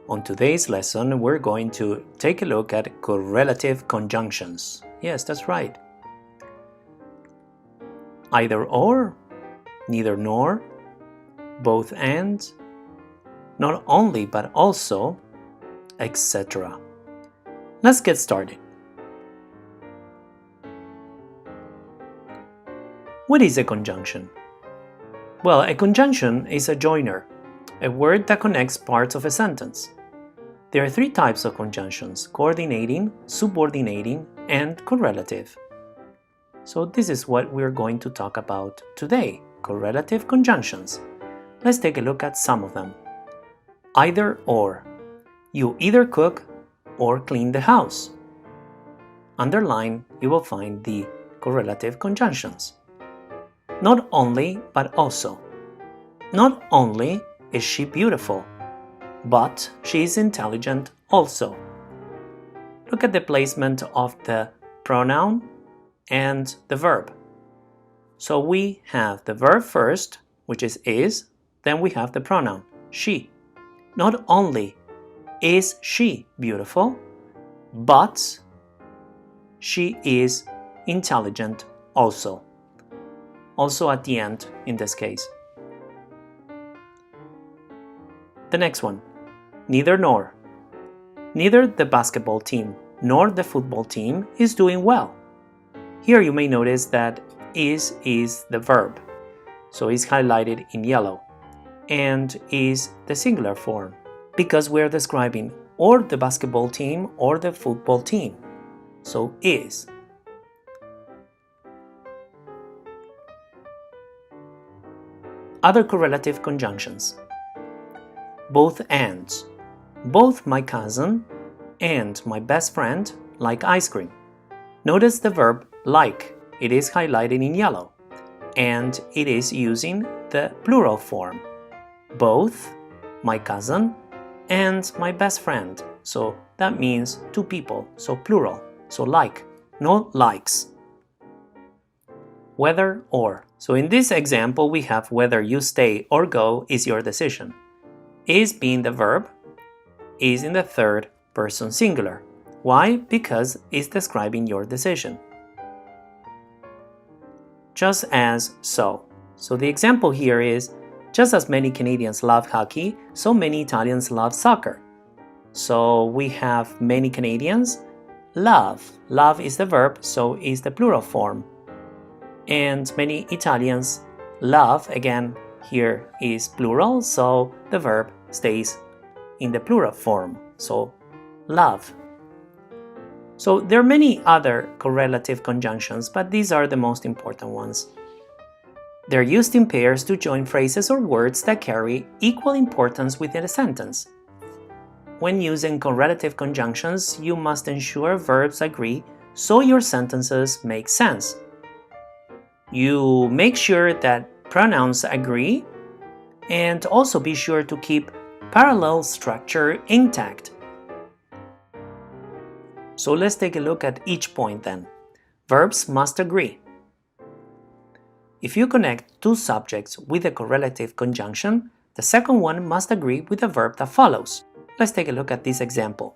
On today's lesson, we're going to take a look at correlative conjunctions. Yes, that's right. Either or, neither nor, both and, not only but also, etc. Let's get started. What is a conjunction? Well, a conjunction is a joiner, a word that connects parts of a sentence. There are three types of conjunctions: coordinating, subordinating, and correlative. So this is what we're going to talk about today, correlative conjunctions. Let's take a look at some of them. Either or. You either cook or clean the house. Underline, you will find the correlative conjunctions. Not only, but also. Not only is she beautiful, but she is intelligent also. Look at the placement of the pronoun and the verb. So we have the verb first, which is, then we have the pronoun, she. Not only is she beautiful, but she is intelligent also. Also at the end in this case. The next one, neither nor. Neither the basketball team nor the football team is doing well. Here you may notice that is the verb, so it's highlighted in yellow, and is the singular form, because we're describing or the basketball team or the football team, so is. Other correlative conjunctions. Both ands. Both my cousin and my best friend like ice cream. Notice the verb like. It is highlighted in yellow, and it is using the plural form. Both my cousin and my best friend. So that means two people, so plural. So like, no likes. Whether or. So in this example, we have whether you stay or go is your decision. Is being the verb, is in the third person singular. Why? Because it's describing your decision. Just as so. So the example here is, just as many Canadians love hockey, so many Italians love soccer. So we have many Canadians love. Love is the verb, so is the plural form. And many Italians love, again, here is plural, so the verb stays in the plural form, so love. So there are many other correlative conjunctions, but these are the most important ones. They're used in pairs to join phrases or words that carry equal importance within a sentence. When using correlative conjunctions, you must ensure verbs agree so your sentences make sense. You make sure that pronouns agree, and also be sure to keep parallel structure intact. So let's take a look at each point then. Verbs must agree. If you connect two subjects with a correlative conjunction, the second one must agree with the verb that follows. Let's take a look at this example.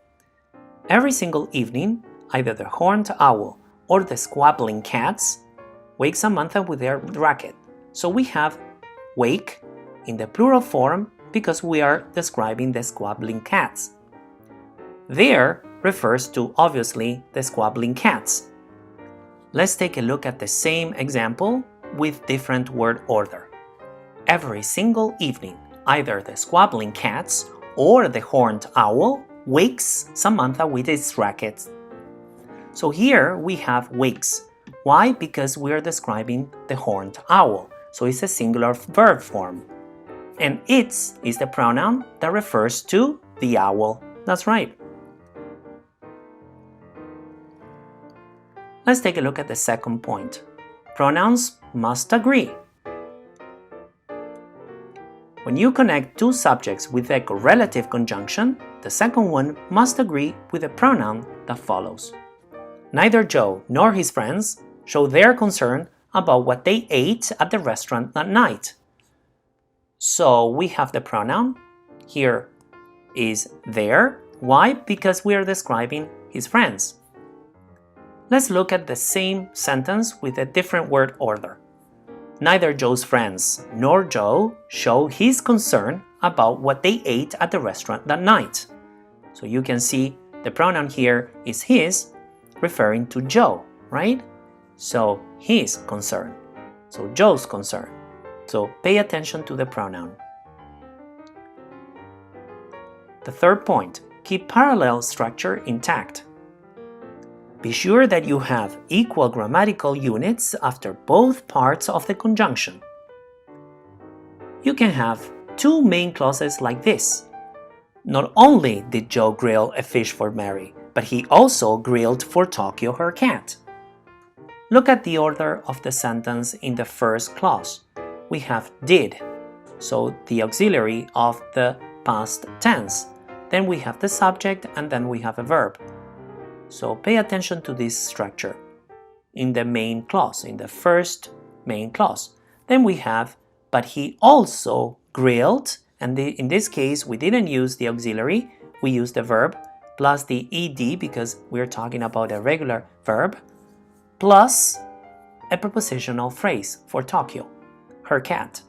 Every single evening, either the horned owl or the squabbling cats wake Samantha with their racket. So we have wake in the plural form because we are describing the squabbling cats. There refers to, obviously, the squabbling cats. Let's take a look at the same example with different word order. Every single evening, either the squabbling cats or the horned owl wakes Samantha with its racket. So here we have wakes. Why? Because we are describing the horned owl, so it's a singular verb form. And its is the pronoun that refers to the owl. That's right. Let's take a look at the second point. Pronouns must agree. When you connect two subjects with a correlative conjunction, the second one must agree with the pronoun that follows. Neither Joe nor his friends show their concern about what they ate at the restaurant that night. So we have the pronoun here is there. Why? Because we are describing his friends. Let's look at the same sentence with a different word order. Neither Joe's friends nor Joe show his concern about what they ate at the restaurant that night. So you can see the pronoun here is his, referring to Joe, right? So his concern. So Joe's concern. So pay attention to the pronoun. The third point, keep parallel structure intact. Be sure that you have equal grammatical units after both parts of the conjunction. You can have two main clauses like this. Not only did Joe grill a fish for Mary, but he also grilled for Tokyo her cat. Look at the order of the sentence in the first clause. We have did, so the auxiliary of the past tense. Then we have the subject and then we have a verb. So pay attention to this structure in the main clause, in the first main clause. Then we have, but he also grilled, and in this case we didn't use the auxiliary, we used the verb plus the ed because we're talking about a regular verb, plus a prepositional phrase for Tokyo, her cat.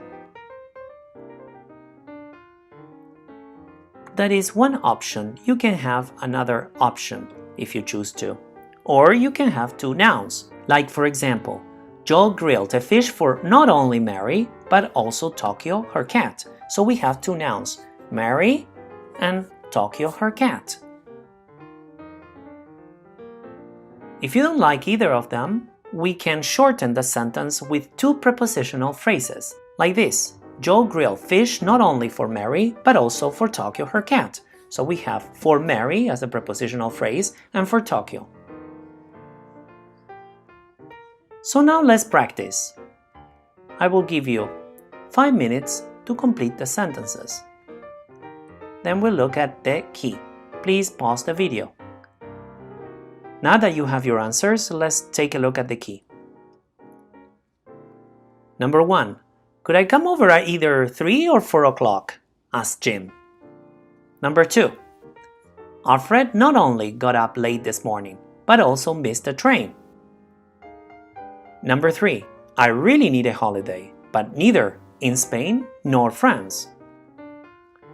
That is one option. You can have another option if you choose to. Or you can have two nouns, like for example, Joe grilled a fish for not only Mary, but also Tokyo, her cat. So we have two nouns, Mary and Tokyo, her cat. If you don't like either of them, we can shorten the sentence with two prepositional phrases, like this. Joe grilled fish not only for Mary, but also for Tokyo, her cat. So we have for Mary as a prepositional phrase and for Tokyo. So now let's practice. I will give you 5 minutes to complete the sentences. Then we'll look at the key. Please pause the video. Now that you have your answers, let's take a look at the key. Number 1. Could I come over at either 3 or 4 o'clock? Asked Jim. Number 2. Alfred not only got up late this morning, but also missed the train. Number 3. I really need a holiday, but neither in Spain nor France.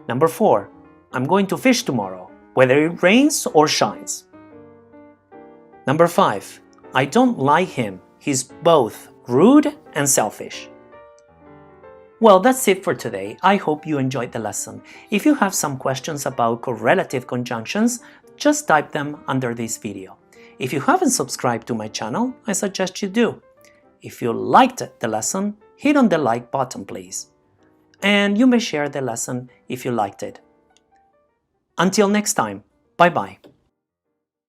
Number 4. I'm going to fish tomorrow, whether it rains or shines. Number 5. I don't like him. He's both rude and selfish. Well, that's it for today. I hope you enjoyed the lesson. If you have some questions about correlative conjunctions, just type them under this video. If you haven't subscribed to my channel, I suggest you do. If you liked the lesson, hit on the like button, please. And you may share the lesson if you liked it. Until next time, bye-bye.